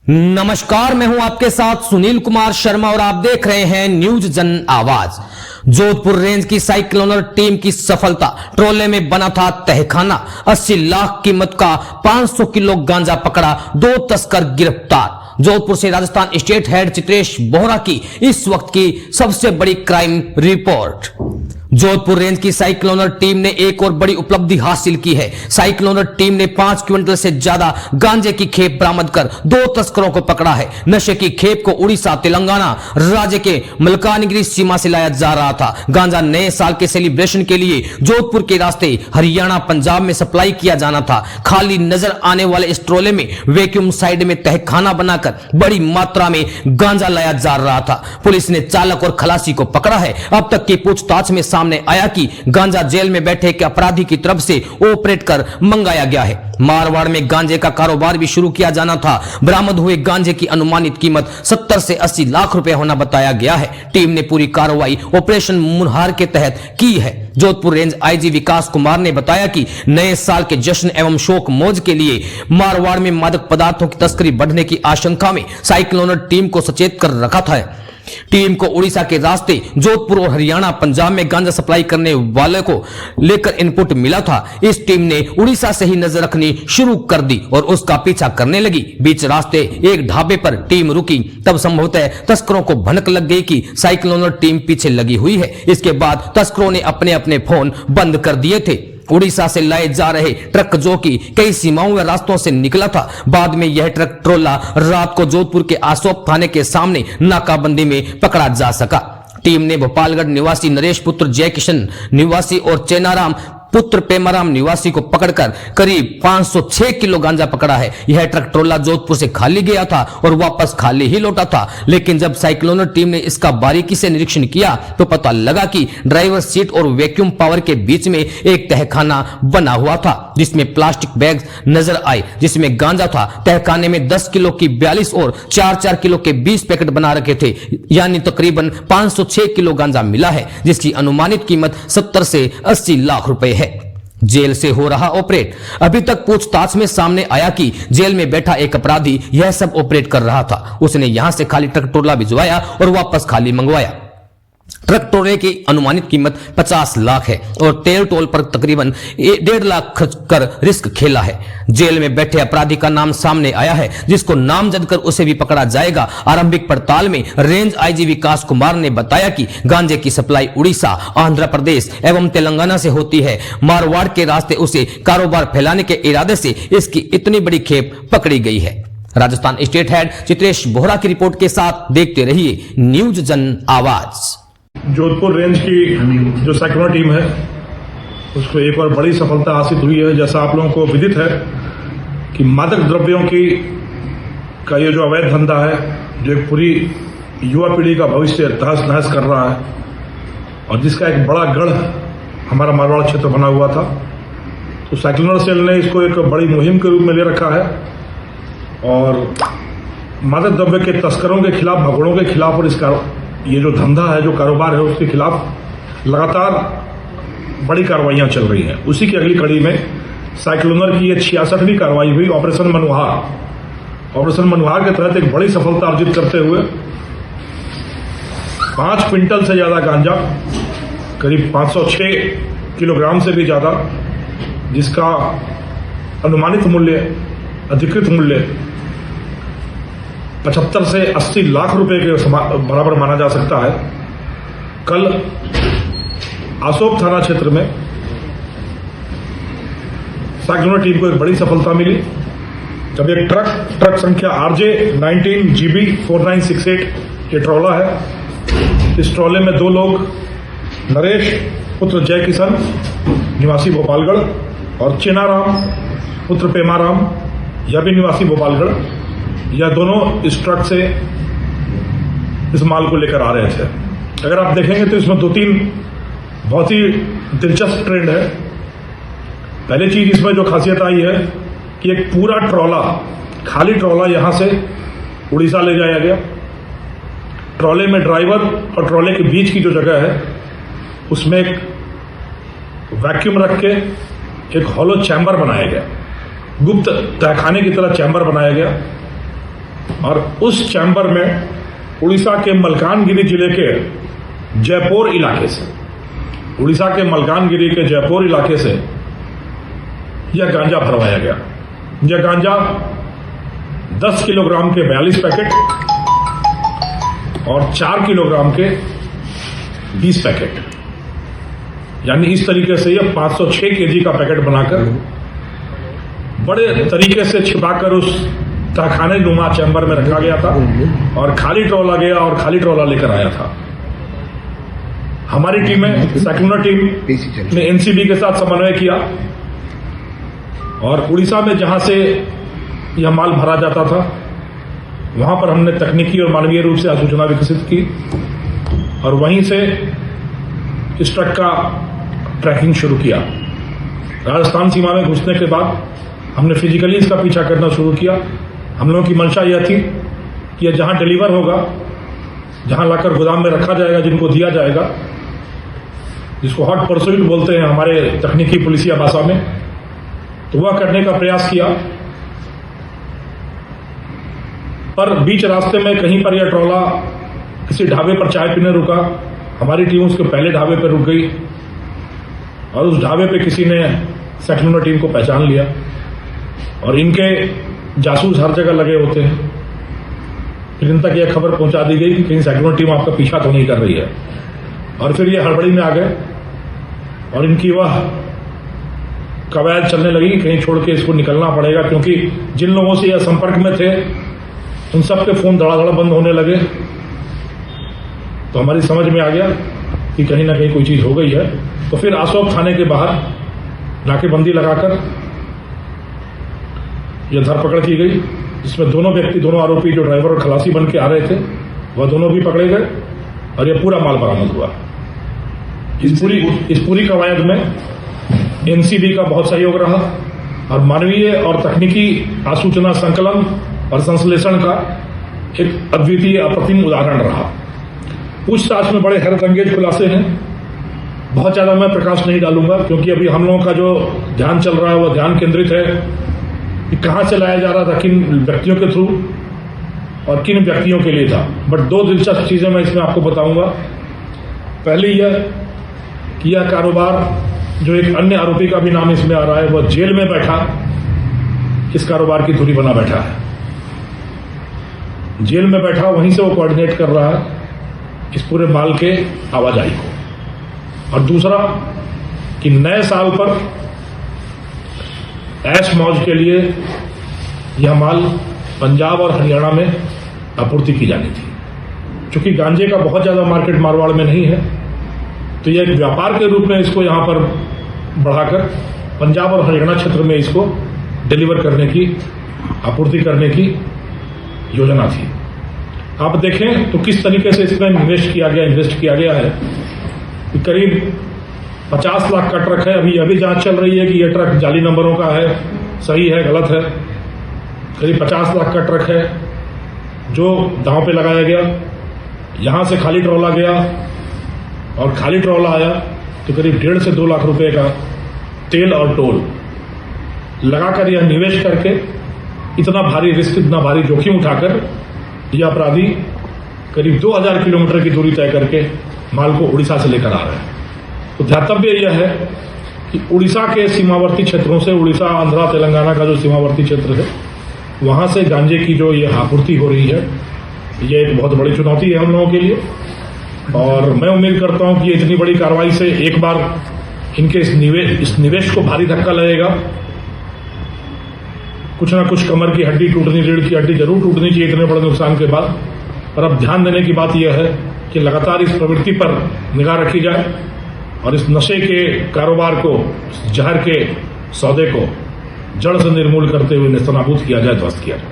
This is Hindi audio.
नमस्कार, मैं हूं आपके साथ सुनील कुमार शर्मा और आप देख रहे हैं न्यूज जन आवाज। जोधपुर रेंज की साइक्लोनर टीम की सफलता, ट्रोले में बना था तहखाना, 80 लाख कीमत का 500 किलो गांजा पकड़ा, 2 तस्कर गिरफ्तार। जोधपुर से राजस्थान स्टेट हेड चित्रेश बोहरा की इस वक्त की सबसे बड़ी क्राइम रिपोर्ट। जोधपुर रेंज की साइक्लोनर टीम ने एक और बड़ी उपलब्धि हासिल की है। साइक्लोनर टीम ने 5 क्विंटल से ज्यादा गांजे की खेप बरामद कर 2 तस्करों को पकड़ा है। नशे की खेप को उड़ीसा तेलंगाना राज्य के मलकानगिरी सीमा से लाया जा रहा था। गांजा नए साल के सेलिब्रेशन के लिए जोधपुर के रास्ते हरियाणा पंजाब में सप्लाई किया जाना था। खाली नजर आने वाले इस ट्रोले में वैक्यूम साइड में तहखाना बनाकर बड़ी मात्रा में गांजा लाया जा रहा था। पुलिस ने चालक और खलासी को पकड़ा है। अब तक की पूछताछ में सामने आया कि गांजा जेल में बैठे एक अपराधी की तरफ से ऑपरेट कर मंगाया गया है। मारवाड़ में गांजे का कारोबार भी शुरू किया जाना था। बरामद हुए गांजे की अनुमानित कीमत 70 से 80 लाख रुपए होना बताया गया है। टीम ने पूरी कार्रवाई ऑपरेशन मुनहार के तहत की है। जोधपुर रेंज आईजी विकास कुमार ने बताया कि नए साल के जश्न एवं शोक मौज के लिए मारवाड़ में मादक पदार्थों की तस्करी बढ़ने की आशंका में साइक्लोनर टीम को सचेत कर रखा था। टीम को उड़ीसा के रास्ते जोधपुर और हरियाणा पंजाब में गांजा सप्लाई करने वाले को लेकर इनपुट मिला था। इस टीम ने उड़ीसा से ही नजर रखनी शुरू कर दी और उसका पीछा करने लगी। बीच रास्ते एक ढाबे पर टीम रुकी, तब संभवतः तस्करों को भनक लग गई कि साइक्लोनर टीम पीछे लगी हुई है। इसके बाद तस्करों ने अपने अपने फोन बंद कर दिए थे। उड़ीसा से लाए जा रहे ट्रक जो कि कई सीमाओं व रास्तों से निकला था, बाद में यह ट्रक ट्रोला रात को जोधपुर के आसोप थाने के सामने नाकाबंदी में पकड़ा जा सका। टीम ने भोपालगढ़ निवासी नरेश पुत्र जय किशन निवासी और चेनाराम पुत्र पेमाराम निवासी को पकड़कर करीब 506 किलो गांजा पकड़ा है। यह ट्रक ट्रोला जोधपुर से खाली गया था और वापस खाली ही लौटा था। लेकिन जब साइक्लोनर टीम ने इसका बारीकी से निरीक्षण किया तो पता लगा कि ड्राइवर सीट और वैक्यूम पावर के बीच में एक तहखाना बना हुआ था, जिसमें प्लास्टिक बैग नजर आए जिसमें गांजा था। तहखाने में 10 किलो की 42 और 4-4 किलो के 20 पैकेट बना रखे थे, यानी तकरीबन 506 किलो गांजा मिला है, जिसकी अनुमानित कीमत 70 से 80 लाख रुपए है। जेल से हो रहा ऑपरेट। अभी तक पूछताछ में सामने आया कि जेल में बैठा एक अपराधी यह सब ऑपरेट कर रहा था। उसने यहां से खाली ट्रक ट्रोला भिजवाया और वापस खाली मंगवाया। ट्रक ट्रोले की अनुमानित कीमत 50 लाख है और तेल टोल पर तकरीबन 1.5 लाख खर्च कर रिस्क खेला है। जेल में बैठे अपराधी का नाम सामने आया है, जिसको नामजद कर उसे भी पकड़ा जाएगा। आरंभिक पड़ताल में रेंज आईजी विकास कुमार ने बताया कि गांजे की सप्लाई उड़ीसा, आंध्र प्रदेश एवं तेलंगाना से होती है। मारवाड़ के रास्ते उसे कारोबार फैलाने के इरादे से इसकी इतनी बड़ी खेप पकड़ी गई है। राजस्थान स्टेट हेड चित्रेश बोहरा की रिपोर्ट के साथ देखते रहिए न्यूज जन आवाज। जोधपुर रेंज की जो साइक्लोनर टीम है उसको एक और बड़ी सफलता हासिल हुई है। जैसा आप लोगों को विदित है कि मादक द्रव्यों का ये जो अवैध धंधा है, जो एक पूरी युवा पीढ़ी का भविष्य तहस नहस कर रहा है और जिसका एक बड़ा गढ़ हमारा मारवाड़ क्षेत्र बना हुआ था, तो साइक्लोनर सेल ने इसको एक बड़ी मुहिम के रूप में ले रखा है और मादक द्रव्य के तस्करों के खिलाफ, भगोड़ों के खिलाफ और इसका ये जो धंधा है, जो कारोबार है, उसके खिलाफ लगातार बड़ी कार्रवाइयां चल रही हैं। उसी की अगली कड़ी में साइक्लोनर की ये 66वीं कार्रवाई हुई ऑपरेशन मनुहार। ऑपरेशन मनुहार के तहत एक बड़ी सफलता अर्जित करते हुए 5 क्विंटल से ज्यादा गांजा, करीब 506 किलोग्राम से भी ज्यादा, जिसका अनुमानित मूल्य, अधिकृत मूल्य 75 से 80 लाख रुपए के बराबर माना जा सकता है। कल आसोप थाना क्षेत्र में साइक्लोनर टीम को एक बड़ी सफलता मिली जब एक ट्रक संख्या RJ19GB 4968 ये ट्रोला है। इस ट्रोले में 2 लोग, नरेश पुत्र जय किशन निवासी भोपालगढ़ और चेनाराम पुत्र पेमाराम यह भी निवासी भोपालगढ़, यह दोनों इस ट्रक से इस माल को लेकर आ रहे थे। अगर आप देखेंगे तो इसमें 2-3 बहुत ही दिलचस्प ट्रेंड है। पहली चीज इसमें जो खासियत आई है कि एक पूरा ट्रोला, खाली ट्रोला यहां से उड़ीसा ले जाया गया। ट्रोले में ड्राइवर और ट्रोले के बीच की जो जगह है उसमें एक वैक्यूम रख के एक हॉलो चैम्बर बनाया गया, गुप्त तहखाने की तरह चैम्बर बनाया गया और उस चैम्बर में उड़ीसा के मलकानगिरी जिले के जयपुर इलाके से, उड़ीसा के मलकानगिरी के जयपुर इलाके से यह गांजा भरवाया गया। यह गांजा 10 किलोग्राम के 42 पैकेट और 4 किलोग्राम के 20 पैकेट, यानी इस तरीके से यह 506 केजी का पैकेट बनाकर बड़े तरीके से छिपाकर उस तहखाने नुमा चैम्बर में रखा गया था और खाली ट्रॉला गया और खाली ट्रॉला लेकर आया था। हमारी टीमें, सेक्युलर टीम ने एनसीबी के साथ समन्वय किया और उड़ीसा में जहां से यह माल भरा जाता था वहां पर हमने तकनीकी और मानवीय रूप से सूचना विकसित की और वहीं से इस ट्रक का ट्रैकिंग शुरू किया। राजस्थान सीमा में घुसने के बाद हमने फिजिकली इसका पीछा करना शुरू किया। हम लोगों की मंशा यह थी कि यह जहां डिलीवर होगा, जहां लाकर गोदाम में रखा जाएगा, जिनको दिया जाएगा, जिसको हॉट परस्यूट बोलते हैं हमारे तकनीकी पुलिसिया भाषा में, तो वह करने का प्रयास किया। पर बीच रास्ते में कहीं पर यह ट्रॉला किसी ढाबे पर चाय पीने रुका। हमारी टीम उसके पहले ढाबे पर रुक गई और उस ढाबे पे किसी ने सेक्युलर टीम को पहचान लिया और इनके जासूस हर जगह लगे होते हैं। फिर इन तक यह खबर पहुंचा दी गई कि कहीं सेक्युलर टीम आपका पीछा तो नहीं कर रही है और फिर ये हड़बड़ी में आ गए और इनकी वह कवायद चलने लगी, कहीं छोड़ के इसको निकलना पड़ेगा, क्योंकि जिन लोगों से यह संपर्क में थे उन सबके फोन धड़ाधड़ बंद होने लगे। तो हमारी समझ में आ गया कि कहीं ना कहीं कोई चीज हो गई है। तो फिर आसोप थाने के बाहर नाकेबंदी लगाकर यह धरपकड़ की गई, जिसमें दोनों व्यक्ति, दोनों आरोपी जो ड्राइवर और खलासी बन के आ रहे थे, वह दोनों भी पकड़े गए और यह पूरा माल बरामद हुआ। इस पूरी कवायद में एनसीबी का बहुत सहयोग रहा और मानवीय और तकनीकी आसूचना संकलन और संश्लेषण का एक अद्वितीय अप्रतिम उदाहरण रहा। पूछताछ में बड़े हैरतअंगेज खुलासे हैं। बहुत ज्यादा मैं प्रकाश नहीं डालूंगा क्योंकि अभी हम लोगों का जो ध्यान चल रहा है वह ध्यान केंद्रित है कि कहां से लाया जा रहा था, किन व्यक्तियों के थ्रू और किन व्यक्तियों के लिए था। बट 2 दिलचस्प चीजें मैं इसमें आपको बताऊंगा। पहली यह कि यह कारोबार, जो एक अन्य आरोपी का भी नाम इसमें आ रहा है, वह जेल में बैठा इस कारोबार की धुरी बना बैठा है। जेल में बैठा वहीं से वो कोऑर्डिनेट कर रहा है इस पूरे माल के आवाजाही को। और दूसरा कि नए साल पर ऐश मौज के लिए यह माल पंजाब और हरियाणा में आपूर्ति की जानी थी। चूंकि गांजे का बहुत ज्यादा मार्केट मारवाड़ में नहीं है, तो यह एक व्यापार के रूप में इसको यहां पर बढ़ाकर पंजाब और हरियाणा क्षेत्र में इसको डिलीवर करने की, आपूर्ति करने की योजना थी। आप देखें तो किस तरीके से इसमें इन्वेस्ट किया गया है। करीब 50 लाख का ट्रक है। अभी यह भी जांच चल रही है कि यह ट्रक जाली नंबरों का है, सही है, गलत है। करीब 50 लाख का ट्रक है जो दांव पे लगाया गया। यहां से खाली ट्रॉला गया और खाली ट्रॉला आया तो करीब 1.5 से 2 लाख रुपए का तेल और टोल लगाकर यह निवेश करके इतना भारी रिस्क, इतना भारी जोखिम उठाकर यह अपराधी करीब 2000 किलोमीटर की दूरी तय करके माल को उड़ीसा से लेकर आ रहे हैं। तो ध्यातव्य यह है कि उड़ीसा के सीमावर्ती क्षेत्रों से, उड़ीसा, आंध्रा, तेलंगाना का जो सीमावर्ती क्षेत्र है, वहां से गांजे की जो यह आपूर्ति हो रही है, यह एक बहुत बड़ी चुनौती है हम लोगों के लिए। और मैं उम्मीद करता हूं कि ये इतनी बड़ी कार्रवाई से एक बार इनके इस निवेश को भारी धक्का लगेगा। कुछ ना कुछ कमर की हड्डी टूटनी, रीढ़ की हड्डी जरूर टूटनी चाहिए इतने बड़े नुकसान के बाद। पर अब ध्यान देने की बात यह है कि लगातार इस प्रवृत्ति पर निगाह रखी जाए और इस नशे के कारोबार को, जहर के सौदे को जड़ से निर्मूल करते हुए नेस्तनाबूद किया जाए, ध्वस्त किया जाए।